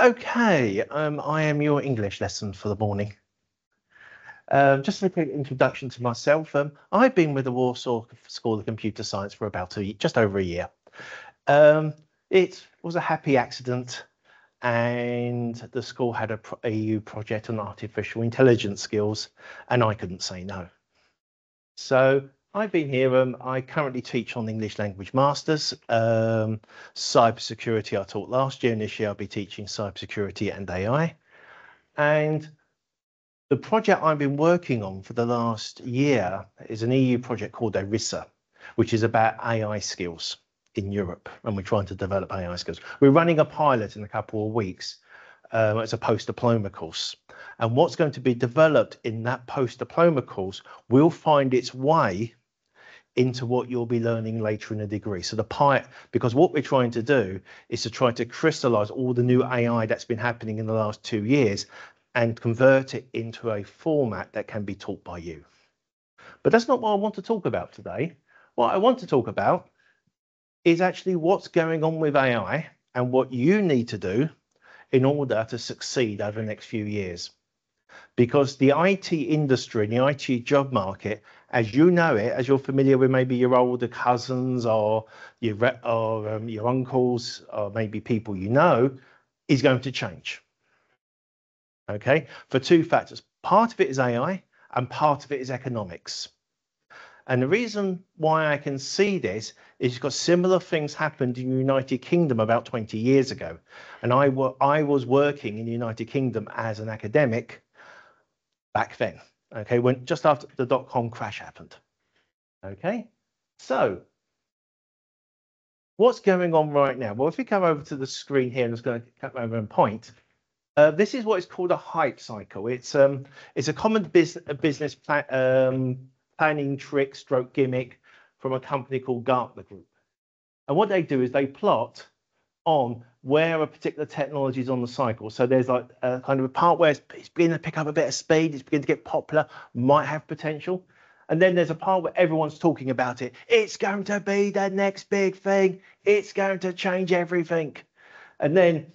Okay, I am your English lesson for the morning. Just a quick introduction to myself. I've been with the Warsaw School of Computer Science for about just over a year. It was a happy accident, and the school had a EU project on artificial intelligence skills, and I couldn't say no. So I've been here. I currently teach on English Language Masters. Cybersecurity I taught last year, and this year I'll be teaching cybersecurity and AI. And the project I've been working on for the last year is an EU project called Inauguracja, which is about AI skills in Europe, and we're trying to develop AI skills. We're running a pilot in a couple of weeks. It's a post-diploma course. And what's going to be developed in that post-diploma course will find its way into what you'll be learning later in a degree. So because what we're trying to do is to try to crystallize all the new AI that's been happening in the last 2 years and convert it into a format that can be taught by you. But that's not what I want to talk about today. What I want to talk about is actually what's going on with AI and what you need to do in order to succeed over the next few years. Because the IT industry and the IT job market, as you know it, as you're familiar with maybe your older cousins or your uncles or maybe people you know, is going to change. Okay, for two factors. Part of it is AI and part of it is economics. And the reason why I can see this is because similar things happened in the United Kingdom about 20 years ago. And I was working in the United Kingdom as an academic back then, okay, when just after the dot-com crash happened. Okay, so what's going on right now? Well, if we come over to the screen here, I'm just going to come over and point. This is what is called a hype cycle. It's a common business planning trick stroke gimmick from a company called Gartner Group. And what they do is they plot on where a particular technology is on the cycle. So there's like a kind of a part where it's beginning to pick up a bit of speed, it's beginning to get popular, might have potential. And then there's a part where everyone's talking about it. It's going to be the next big thing. It's going to change everything. And then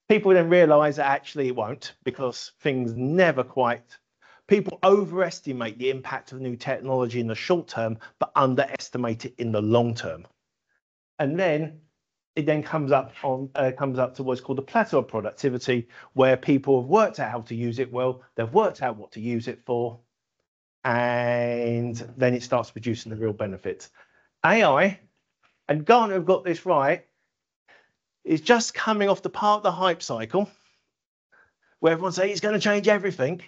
people then realize that actually it won't, because things never quite. People overestimate the impact of new technology in the short term, but underestimate it in the long term. And then it then comes up to what's called the plateau of productivity, where people have worked out how to use it well, they've worked out what to use it for, and then it starts producing the real benefits. AI, and Gartner have got this right, is just coming off the part of the hype cycle, where everyone's saying it's going to change everything,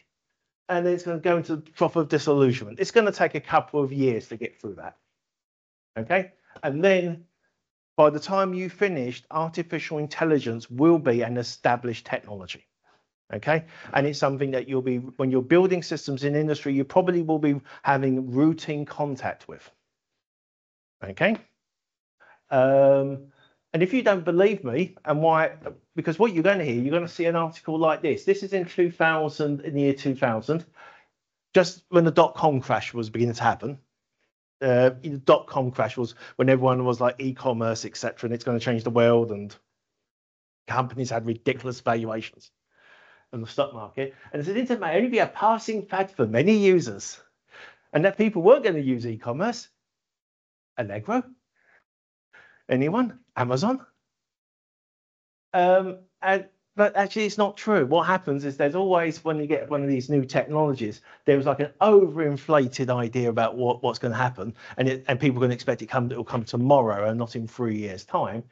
and then it's going to go into the trough of disillusionment. It's going to take a couple of years to get through that. Okay, and then by the time you finished, artificial intelligence will be an established technology. Okay, and it's something that you'll be, when you're building systems in industry, you probably will be having routine contact with. Okay, and if you don't believe me, and why, because what you're going to hear, you're going to see an article like this. This is in the year 2000, just when the dot-com crash was beginning to happen. The dot-com crash was when everyone was like e-commerce, etc., and it's going to change the world, and companies had ridiculous valuations in the stock market. And the internet may only be a passing fad for many users, and that people weren't going to use e-commerce. Allegro? Anyone? Amazon? But actually, it's not true. What happens is there's always, when you get one of these new technologies, there's like an overinflated idea about what's going to happen, and people are going to expect it will come tomorrow and not in 3 years' time.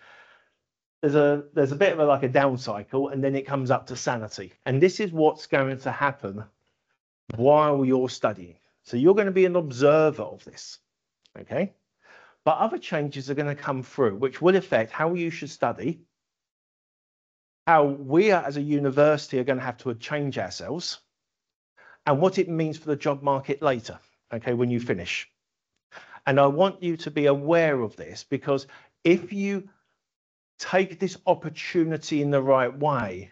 There's a bit of like a down cycle, and then it comes up to sanity. And this is what's going to happen while you're studying. So you're going to be an observer of this, okay? But other changes are going to come through, which will affect how you should study, how we as a university are going to have to change ourselves, and what it means for the job market later, okay, when you finish. And I want you to be aware of this, because if you take this opportunity in the right way,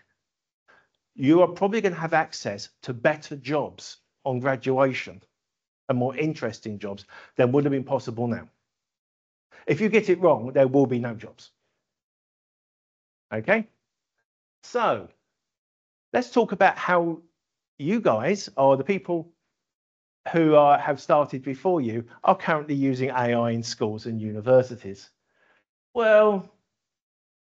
you are probably going to have access to better jobs on graduation and more interesting jobs than would have been possible now. If you get it wrong, there will be no jobs. Okay? So let's talk about how you guys, or the people who have started before you, are currently using AI in schools and universities. Well,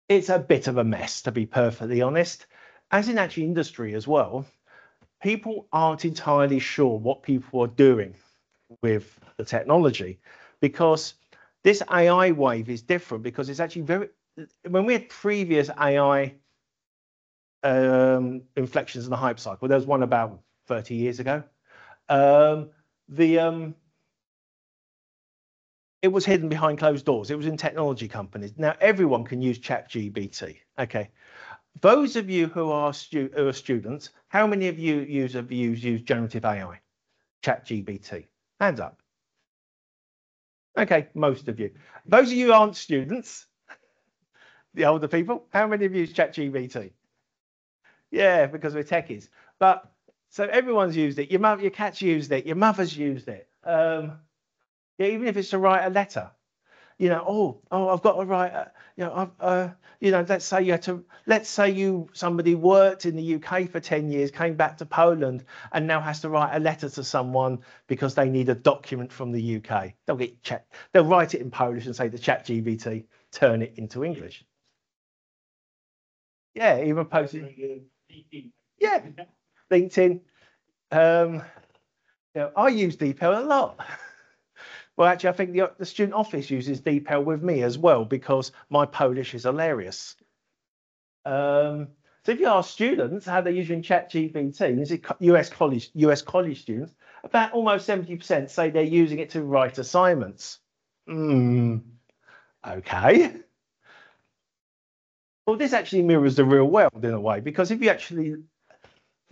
it's a bit of a mess, to be perfectly honest. As in actually industry as well, people aren't entirely sure what people are doing with the technology, because this AI wave is different, because it's actually very, when we had previous AI inflections in the hype cycle, there was one about 30 years ago. It was hidden behind closed doors. It was in technology companies. Now everyone can use ChatGPT. Okay, those of you who are students, how many of you use generative AI, ChatGPT? Hands up. Okay, most of you. Those of you who aren't students, the older people, how many of you use ChatGPT? Yeah, because we're techies. But so everyone's used it. Your cat's used it. Your mother's used it. Yeah, even if it's to write a letter. You know, I've got to write. Let's say somebody worked in the UK for 10 years, came back to Poland, and now has to write a letter to someone because they need a document from the UK. They'll write it in Polish and say to ChatGPT, turn it into English. Yeah, even posting. Yeah, LinkedIn. I use DeepL a lot. Well, actually, I think the student office uses DeepL with me as well, because my Polish is hilarious. So if you ask students how they're using ChatGPT, US college students, about almost 70% say they're using it to write assignments. Okay. Well, this actually mirrors the real world in a way, because if you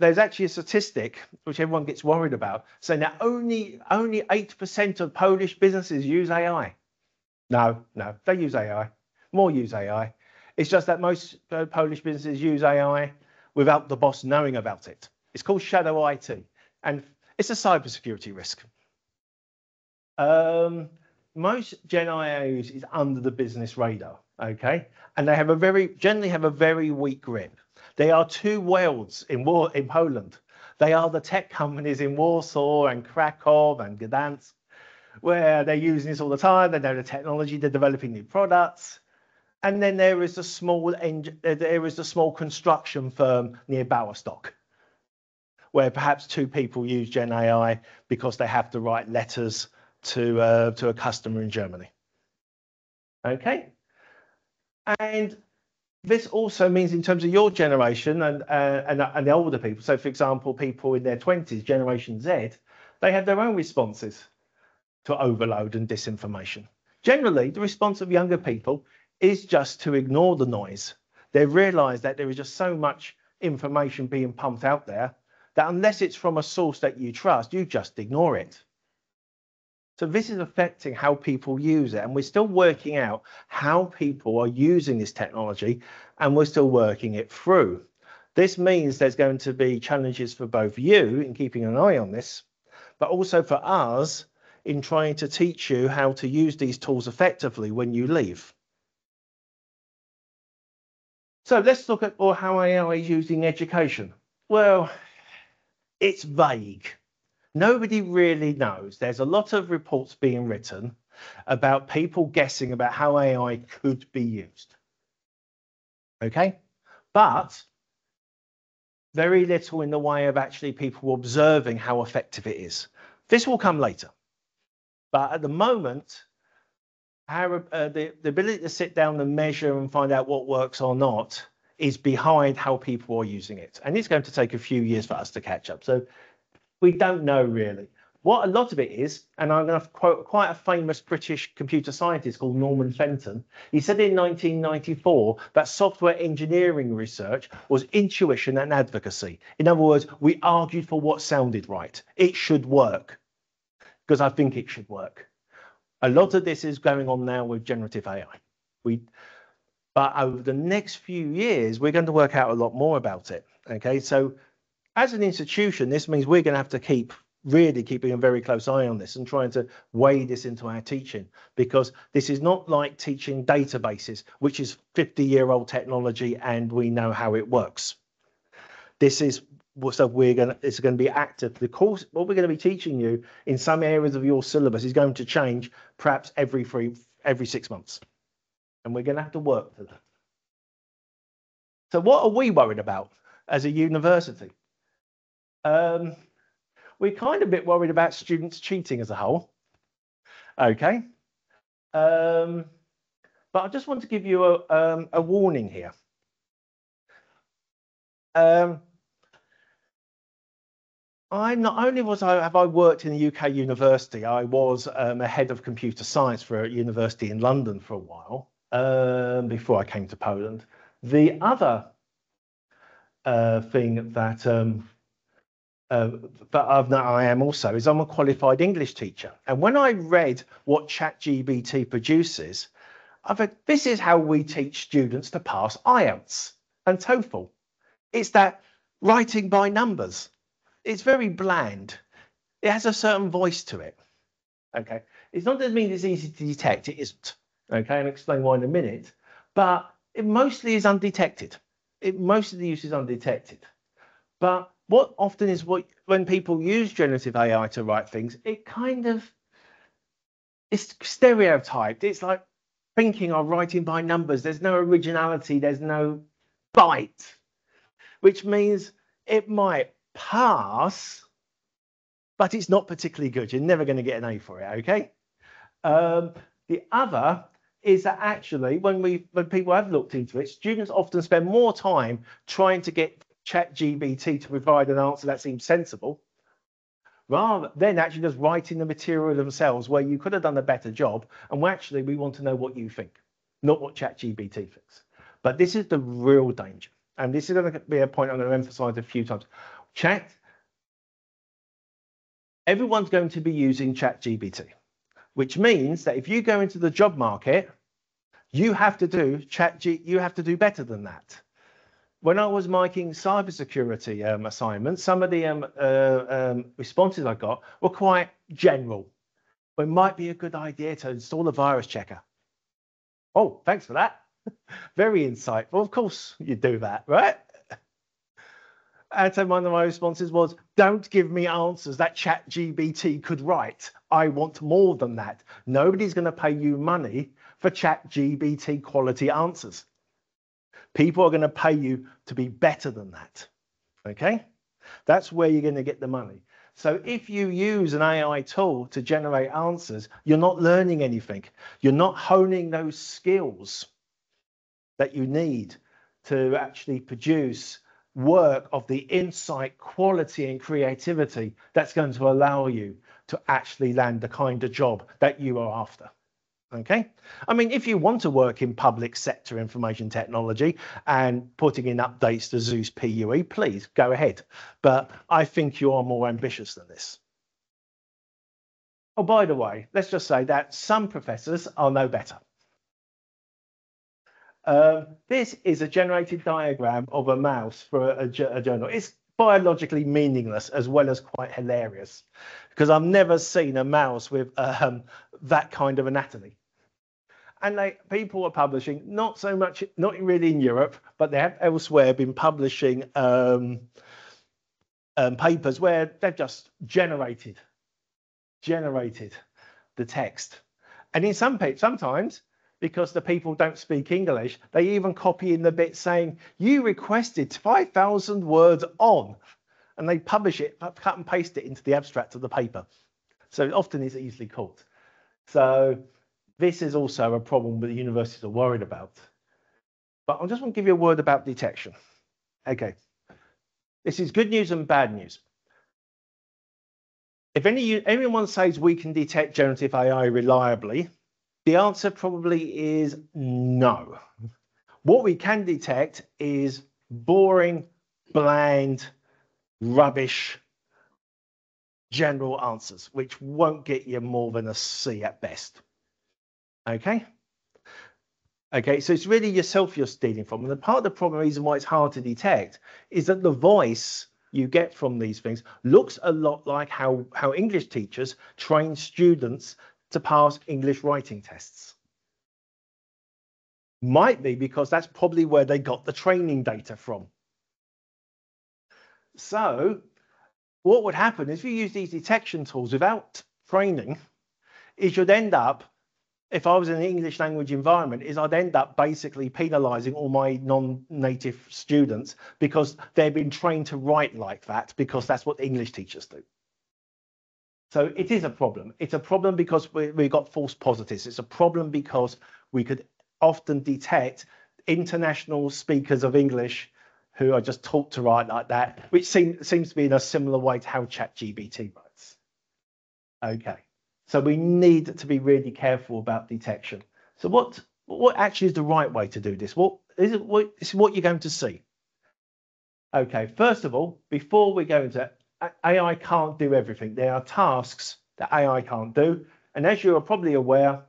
there's actually a statistic which everyone gets worried about, saying that only 8% of Polish businesses use AI. No, they use AI. More use AI. It's just that most Polish businesses use AI without the boss knowing about it. It's called shadow IT, and it's a cybersecurity risk. Most Gen AI use is under the business radar, okay? And they generally have a very weak grip. They are two worlds in Poland. They are the tech companies in Warsaw and Krakow and Gdansk, where they're using this all the time. They know the technology, they're developing new products. And then there is the small construction firm near Bowerstock, where perhaps two people use Gen AI because they have to write letters to a customer in Germany. Okay, and this also means, in terms of your generation and the older people, so for example, people in their 20s, Generation Z, they have their own responses to overload and disinformation. Generally, the response of younger people is just to ignore the noise. They realize that there is just so much information being pumped out there that unless it's from a source that you trust, you just ignore it. So this is affecting how people use it, and we're still working out how people are using this technology, and we're still working it through. This means there's going to be challenges for both you in keeping an eye on this, but also for us in trying to teach you how to use these tools effectively when you leave. So let's look at how AI is used in education. Well, it's vague. Nobody really knows. There's a lot of reports being written about people guessing about how AI could be used. Okay, but very little in the way of actually people observing how effective it is. This will come later. But at the moment, the ability to sit down and measure and find out what works or not is behind how people are using it. And it's going to take a few years for us to catch up. So we don't know really. What a lot of it is, and I'm going to quote quite a famous British computer scientist called Norman Fenton. He said in 1994 that software engineering research was intuition and advocacy. In other words, we argued for what sounded right. It should work, because I think it should work. A lot of this is going on now with generative AI. But over the next few years, we're going to work out a lot more about it. Okay, so as an institution, this means we're going to have to keep really keeping a very close eye on this and trying to weigh this into our teaching, because this is not like teaching databases, which is 50-year-old technology and we know how it works. This is so it's going to be active. The course, what we're going to be teaching you in some areas of your syllabus is going to change perhaps every 6 months, and we're going to have to work to that. So what are we worried about as a university? We're kind of a bit worried about students cheating as a whole. Okay. But I just want to give you a warning here. I not only have I worked in a UK university, I was a head of computer science for a university in London for a while before I came to Poland. The other thing that I am also is I'm a qualified English teacher. And when I read what ChatGPT produces, I thought, this is how we teach students to pass IELTS and TOEFL. It's that writing by numbers. It's very bland. It has a certain voice to it. Okay. It's not that it means it's easy to detect. It isn't. Okay. I'll explain why in a minute. But it mostly is undetected. Most of the use is undetected. But what often is when people use generative AI to write things, it's stereotyped. It's like thinking of writing by numbers. There's no originality. There's no bite, which means it might pass, but it's not particularly good. You're never going to get an A for it. Okay. The other is that actually, when people have looked into it, students often spend more time trying to get ChatGPT to provide an answer that seems sensible, rather than actually just writing the material themselves, where you could have done a better job. And actually, we want to know what you think, not what ChatGPT thinks. But this is the real danger. And this is going to be a point I'm going to emphasize a few times. Everyone's going to be using ChatGPT, which means that if you go into the job market, you have to do better than that. When I was making cybersecurity assignments, some of the responses I got were quite general. It might be a good idea to install a virus checker. Oh, thanks for that. Very insightful. Of course you do that, right? And so one of my responses was, don't give me answers that ChatGPT could write. I want more than that. Nobody's going to pay you money for ChatGPT quality answers. People are going to pay you to be better than that. Okay? That's where you're going to get the money. So if you use an AI tool to generate answers, you're not learning anything. You're not honing those skills that you need to actually produce work of the insight, quality, and creativity that's going to allow you to actually land the kind of job that you are after. Okay, I mean, if you want to work in public sector information technology and putting in updates to Zeus PUE, please go ahead. But I think you are more ambitious than this. Oh, by the way, let's just say that some professors are no better. This is a generated diagram of a mouse for a journal. It's biologically meaningless as well as quite hilarious, because I've never seen a mouse with that kind of anatomy. And people are publishing, not really in Europe, but they have elsewhere been publishing papers where they've just generated the text. And in sometimes, because the people don't speak English, they even copy in the bit saying, you requested 5,000 words on, and they publish it, cut and paste it into the abstract of the paper. So often it's easily caught. So this is also a problem that the universities are worried about. But I just want to give you a word about detection. Okay. This is good news and bad news. If anyone says we can detect generative AI reliably, the answer probably is no. What we can detect is boring, bland, rubbish, general answers, which won't get you more than a C at best. Okay? Okay, so it's really yourself you're stealing from. And the part of the problem, reason why it's hard to detect, is that the voice you get from these things looks a lot like how English teachers train students to pass English writing tests. Might be because that's probably where they got the training data from. So what would happen if you use these detection tools without training is you'd end up, if I was in an English language environment, is I'd end up basically penalising all my non-native students because they've been trained to write like that because that's what English teachers do. So it is a problem. It's a problem because we got false positives. It's a problem because we could often detect international speakers of English who are just taught to write like that, which seems to be in a similar way to how ChatGPT writes. Okay, so we need to be really careful about detection. So what actually is the right way to do this? This is what you're going to see. Okay, first of all, before we go into AI can't do everything. There are tasks that AI can't do. And as you are probably aware,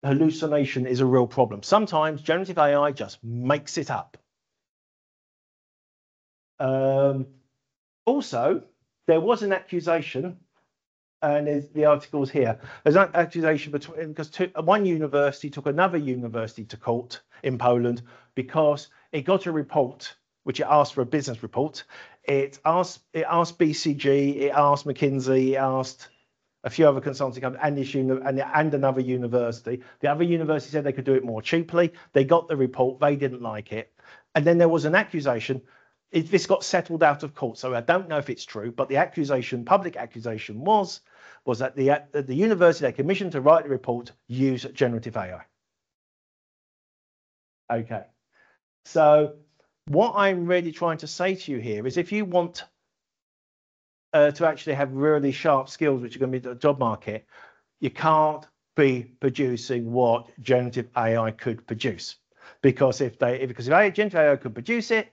hallucination is a real problem. Sometimes generative AI just makes it up. Also, there was an accusation, and there's the articles here. There's an accusation because one university took another university to court in Poland because it got a report, which it asked for a business report. It asked BCG, it asked McKinsey, it asked a few other consulting companies and another university. The other university said they could do it more cheaply. They got the report, they didn't like it. And then there was an accusation. This got settled out of court, so I don't know if it's true, but the accusation, public accusation was that the university they commissioned to write the report used generative AI. Okay, so what I'm really trying to say to you here is if you want to actually have really sharp skills, which are going to be the job market, you can't be producing what generative AI could produce. Because if generative AI could produce it,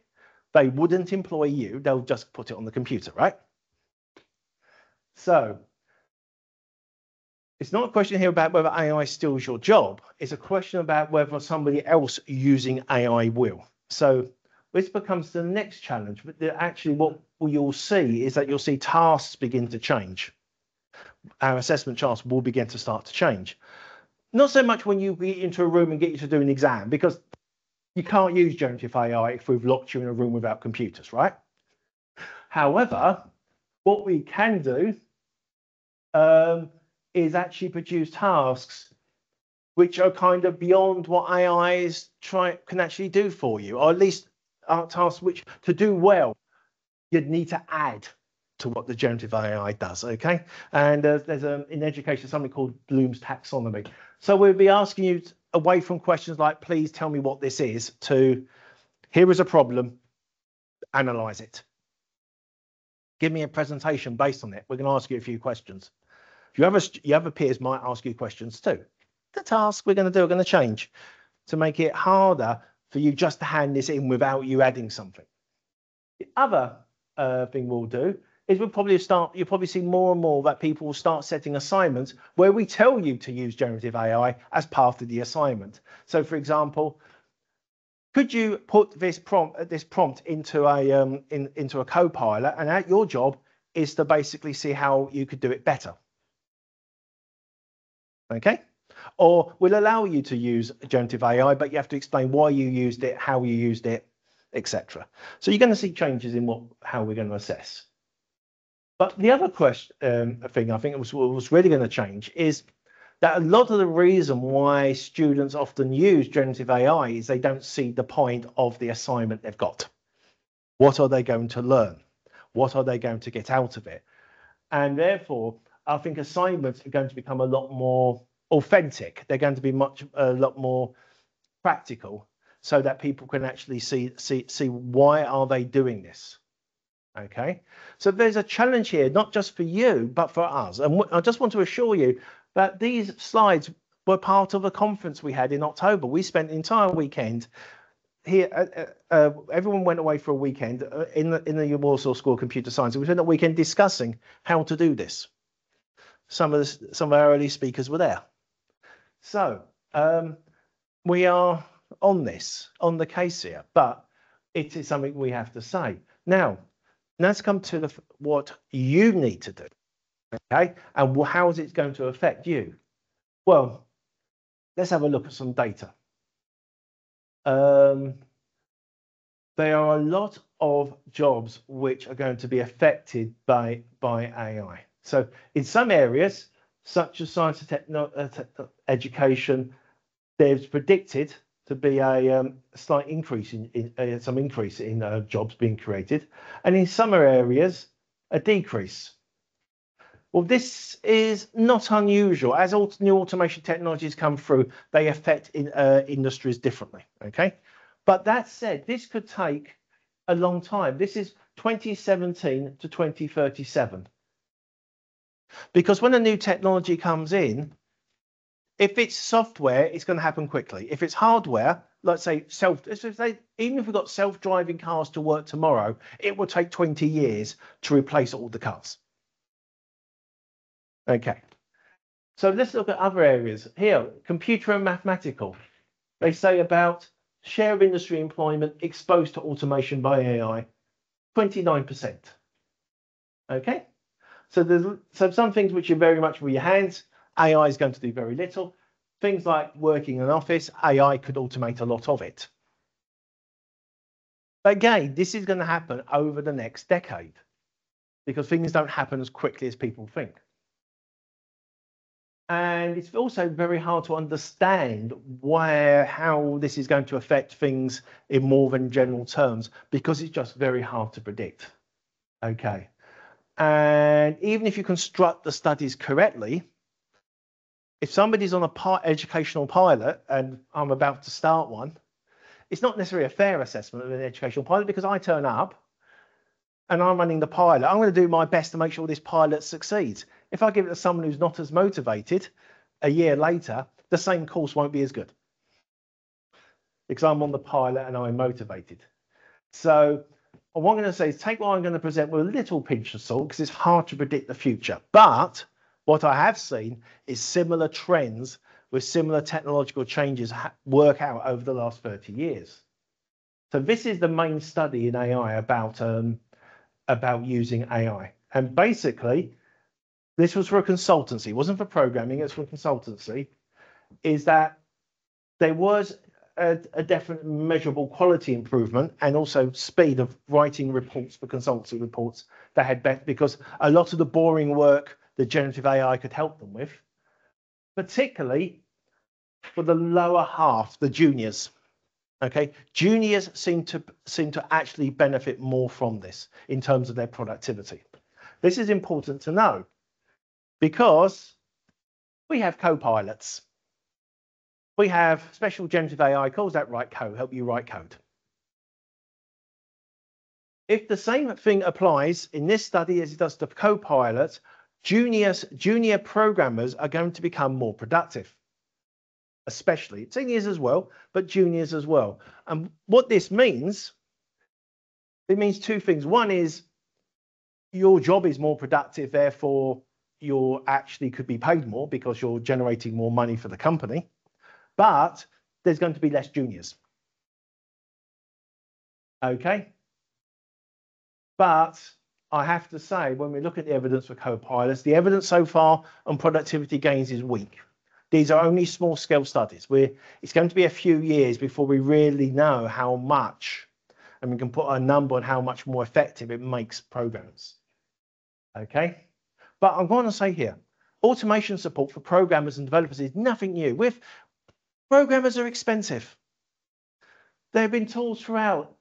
they wouldn't employ you. They'll just put it on the computer, right? So it's not a question here about whether AI steals your job. It's a question about whether somebody else using AI will. So this becomes the next challenge. But actually, what you'll see is that you'll see tasks begin to change. Our assessment charts will begin to start to change. Not so much when you get into a room and get you to do an exam, because you can't use generative AI if we've locked you in a room without computers, right? However, what we can do is actually produce tasks which are kind of beyond what AIs can actually do for you, or at least are tasks which, to do well, you'd need to add to what the generative AI does, okay? And there's in education something called Bloom's taxonomy. So we'll be asking you away from questions like, please tell me what this is, to here is a problem, analyze it. Give me a presentation based on it. We're going to ask you a few questions. Your other peers might ask you questions too. The task we're going to do are going to change to make it harder for you just to hand this in without you adding something. The other thing we'll do is you'll probably see more and more that people will start setting assignments where we tell you to use generative AI as part of the assignment. So for example, could you put this prompt into a Copilot, and your job is to basically see how you could do it better. Okay, or we'll allow you to use generative AI, but you have to explain why you used it, how you used it, etc. So you're going to see changes in how we're going to assess. But the other thing I think was really going to change is that a lot of the reason why students often use generative AI is they don't see the point of the assignment they've got. What are they going to learn? What are they going to get out of it? And therefore, I think assignments are going to become a lot more authentic. They're going to be a lot more practical, so that people can actually see why are they doing this. Okay, so there's a challenge here, not just for you, but for us. And I just want to assure you that these slides were part of a conference we had in October. We spent the entire weekend here. Everyone went away for a weekend in the Warsaw School of Computer Science. We spent a weekend discussing how to do this. Some of our early speakers were there. So we are on the case here, but It is something we have to say. Now, let's come to what you need to do, okay? And how is it going to affect you? Well, let's have a look at some data. There are a lot of jobs which are going to be affected by AI. So in some areas, such as science and education, there's predicted to be a slight increase in jobs being created, and in some areas, a decrease. Well, this is not unusual. As new automation technologies come through, they affect industries differently, okay? But that said, this could take a long time. This is 2017 to 2037. Because when a new technology comes in, if it's software, it's going to happen quickly. If it's hardware, let's say even if we've got self-driving cars to work tomorrow, it will take 20 years to replace all the cars. Okay. So let's look at other areas. Here, computer and mathematical. They say about share of industry employment exposed to automation by AI, 29%. Okay. So there's some things which are very much with your hands. AI is going to do very little. Things like working in an office, AI could automate a lot of it. But again, this is going to happen over the next decade because things don't happen as quickly as people think. And it's also very hard to understand how this is going to affect things in more than general terms because it's just very hard to predict. Okay. And even if you construct the studies correctly, if somebody's on a educational pilot, and I'm about to start one, it's not necessarily a fair assessment of an educational pilot because I turn up and I'm running the pilot. I'm going to do my best to make sure this pilot succeeds. If I give it to someone who's not as motivated, a year later, the same course won't be as good because I'm on the pilot and I'm motivated. So what I'm going to say is take what I'm going to present with a little pinch of salt because it's hard to predict the future. But what I have seen is similar trends with similar technological changes work out over the last 30 years. So this is the main study in AI about using AI. And basically, this was for a consultancy. It wasn't for programming, it was for consultancy. Is that there was a definite measurable quality improvement and also speed of writing reports for consultancy reports that had better, because a lot of the boring work the generative AI could help them with, particularly for the lower half, the juniors. Okay, juniors seem to actually benefit more from this in terms of their productivity. This is important to know because we have co-pilots. We have special generative AI calls that write code, help you write code. If the same thing applies in this study as it does to co-pilots, junior programmers are going to become more productive, especially seniors as well, but juniors as well. And what this means, it means two things. One is your job is more productive, therefore you actually could be paid more because you're generating more money for the company, but there's going to be less juniors. Okay. But I have to say, when we look at the evidence for co-pilots, the evidence so far on productivity gains is weak. These are only small scale studies. It's going to be a few years before we really know how much, and we can put a number on how much more effective it makes programs. Okay, but I'm going to say here, automation support for programmers and developers is nothing new. Programmers are expensive. There have been tools throughout.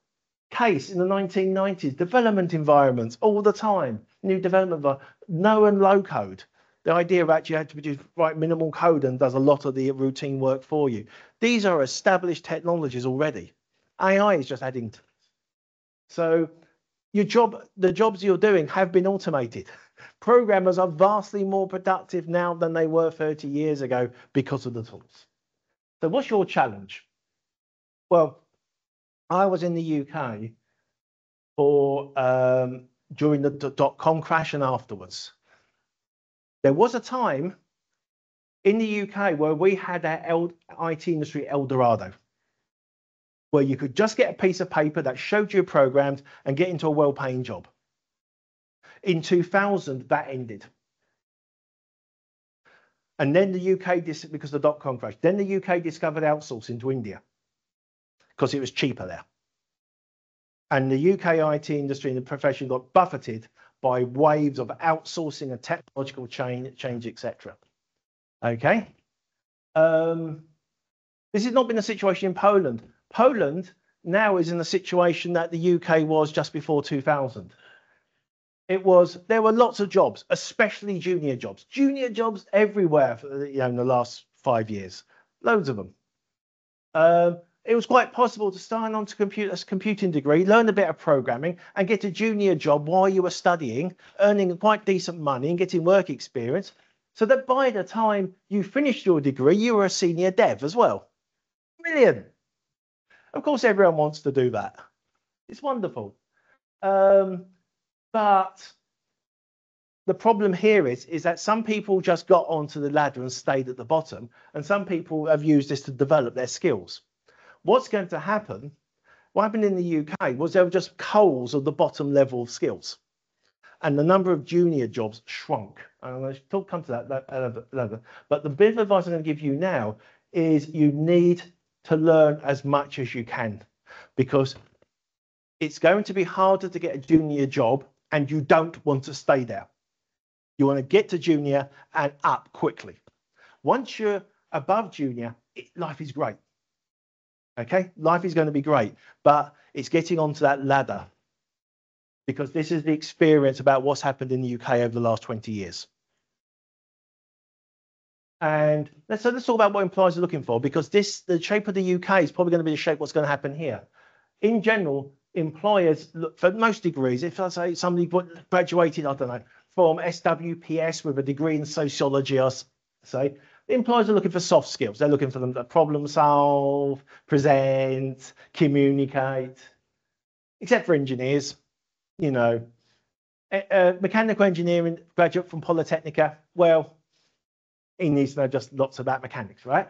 Case in the 1990s, development environments all the time, new development, no and low code. The idea of actually had to write minimal code and does a lot of the routine work for you. These are established technologies already. AI is just adding to it. So the jobs you're doing have been automated. Programmers are vastly more productive now than they were 30 years ago because of the tools. So what's your challenge? Well, I was in the UK for during the .com crash and afterwards. There was a time in the UK where we had our IT industry El Dorado. where you could just get a piece of paper that showed you programs and get into a well-paying job. In 2000, that ended. And then the UK, because of the dot-com crash, then the UK discovered outsourcing to India because it was cheaper there. And the UK IT industry and the profession got buffeted by waves of outsourcing and technological change, etc. Okay. This has not been a situation in Poland. Poland now is in a situation that the UK was just before 2000. There were lots of jobs, especially junior jobs everywhere for, in the last 5 years, loads of them. It was quite possible to sign on to a computing degree, learn a bit of programming and get a junior job while you were studying, earning quite decent money and getting work experience, so that by the time you finished your degree, you were a senior dev as well. Brilliant. Of course, everyone wants to do that. It's wonderful. But the problem here is that some people just got onto the ladder and stayed at the bottom, and some people have used this to develop their skills. What's going to happen, what happened in the UK was there were just coals of the bottom level of skills, and the number of junior jobs shrunk. And I'm going to come to that later. But the bit of advice I'm going to give you now is you need to learn as much as you can, because it's going to be harder to get a junior job and you don't want to stay there. You want to get to junior and up quickly. Once you're above junior, life is great. Okay, life is going to be great, but it's getting onto that ladder, because this is the experience about what's happened in the UK over the last 20 years. And let's talk about what employers are looking for, because the shape of the UK is probably going to be the shape of what's going to happen here. In general, employers look for most degrees. If I say somebody graduated, I don't know, from SWPS with a degree in sociology, I say, the employers are looking for soft skills. They're looking for them to problem solve, present, communicate, except for engineers. Mechanical engineering graduate from Polytechnica, well, he needs to know just lots about mechanics, right?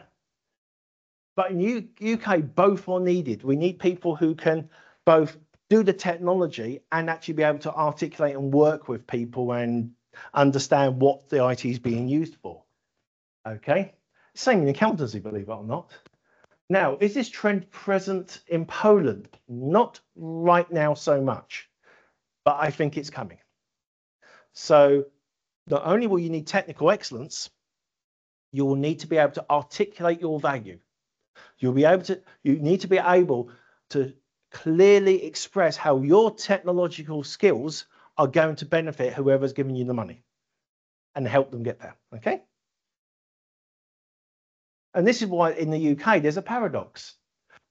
But in UK, both are needed. We need people who can both do the technology and actually be able to articulate and work with people and understand what the IT is being used for. Okay, same in accountancy, believe it or not. Now, is this trend present in Poland? Not right now so much, but I think it's coming. So not only will you need technical excellence, you will need to be able to articulate your value. You need to be able to clearly express how your technological skills are going to benefit whoever's giving you the money and help them get there. Okay. And this is why in the UK, there's a paradox.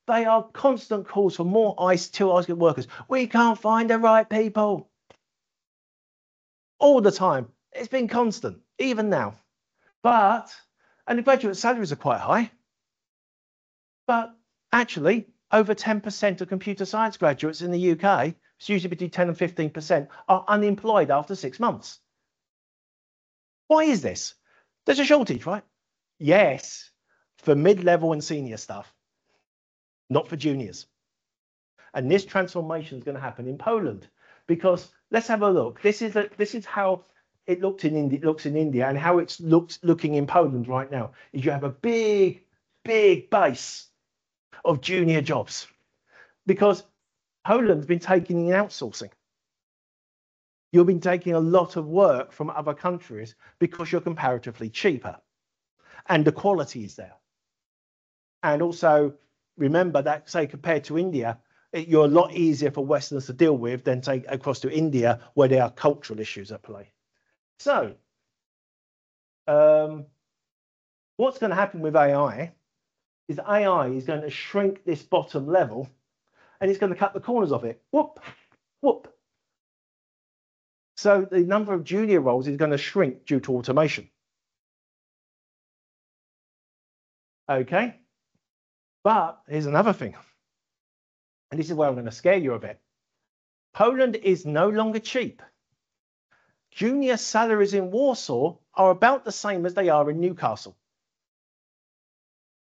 They are constant calls for more skilled workers. We can't find the right people. All the time. It's been constant, even now. And the graduate salaries are quite high. But actually, over 10% of computer science graduates in the UK, it's usually between 10 and 15%, are unemployed after 6 months. Why is this? There's a shortage, right? Yes, for mid-level and senior staff, not for juniors. And this transformation is going to happen in Poland, because let's have a look. This is how it looks in India, and how it's looking in Poland right now. Is you have a big base of junior jobs, because Poland's been taking in outsourcing. You've been taking a lot of work from other countries because you're comparatively cheaper and the quality is there. And also remember that, say, compared to India, you're a lot easier for Westerners to deal with than take across to India, where there are cultural issues at play. So what's going to happen with AI is AI is going to shrink this bottom level, and it's going to cut the corners of it. Whoop, whoop. So the number of junior roles is going to shrink due to automation. Okay. But here's another thing. And this is where I'm going to scare you a bit. Poland is no longer cheap. Junior salaries in Warsaw are about the same as they are in Newcastle.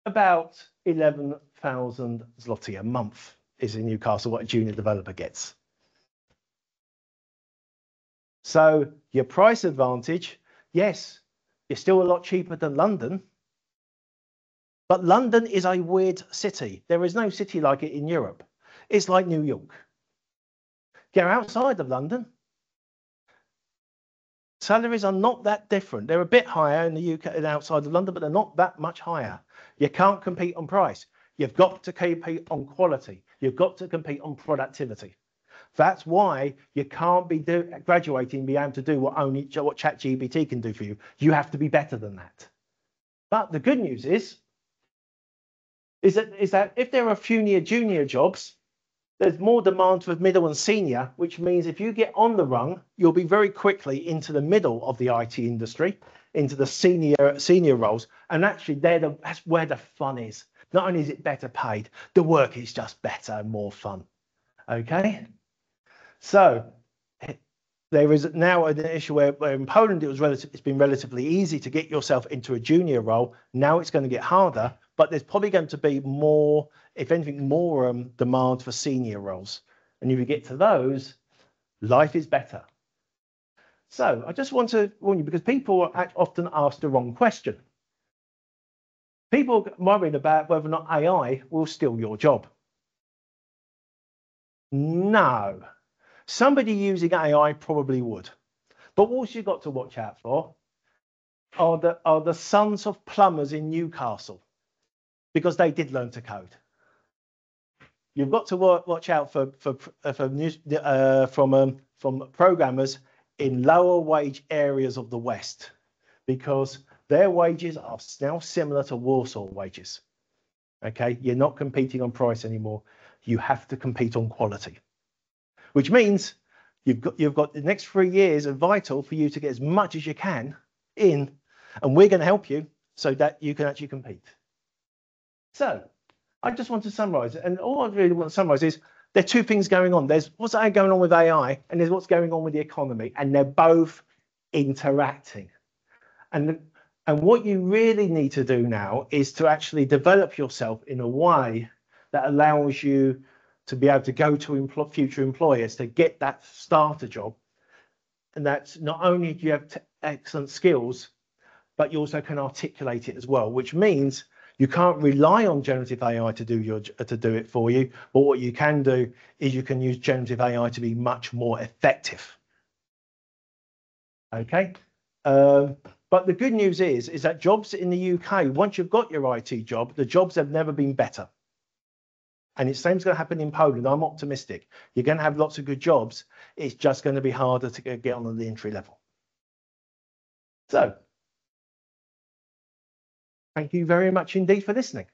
About 11, 5,000 zloty a month is in Newcastle what a junior developer gets. So your price advantage, yes, you're still a lot cheaper than London, but London is a weird city. There is no city like it in Europe. It's like New York. Go outside of London, salaries are not that different. They're a bit higher in the UK and outside of London, but they're not that much higher. You can't compete on price. You've got to compete on quality. You've got to compete on productivity. That's why you can't be graduating and be able to do what ChatGPT can do for you. You have to be better than that. But the good news is that if there are fewer junior jobs, there's more demand for middle and senior, which means if you get on the rung, you'll be very quickly into the middle of the IT industry, into the senior roles. And actually, that's where the fun is. Not only is it better paid, the work is just better and more fun. Okay? So there is now an issue where in Poland it's been relatively easy to get yourself into a junior role. Now it's going to get harder, but there's probably going to be more, if anything, more demand for senior roles. And if you get to those, life is better. So I just want to warn you, because people often ask the wrong question. People worrying about whether or not AI will steal your job. No. Somebody using AI probably would. But what you've got to watch out for are the sons of plumbers in Newcastle, because they did learn to code. You've got to watch out from programmers in lower wage areas of the West, because their wages are now similar to Warsaw wages. Okay, you're not competing on price anymore. You have to compete on quality, which means you've got the next 3 years are vital for you to get as much as you can in, and we're going to help you so that you can actually compete. So I just want to summarize it, and all I really want to summarize is there are two things going on. There's what's going on with AI, and there's what's going on with the economy, and they're both interacting. And what you really need to do now is to actually develop yourself in a way that allows you to be able to go to future employers to get that starter job. And that's not only do you have excellent skills, but you also can articulate it as well, which means you can't rely on generative AI to do it for you. But what you can do is you can use generative AI to be much more effective. Okay. But the good news is that jobs in the UK, once you've got your IT job, the jobs have never been better. And the same's going to happen in Poland. I'm optimistic. You're going to have lots of good jobs. It's just going to be harder to get on the entry level. So, thank you very much indeed for listening.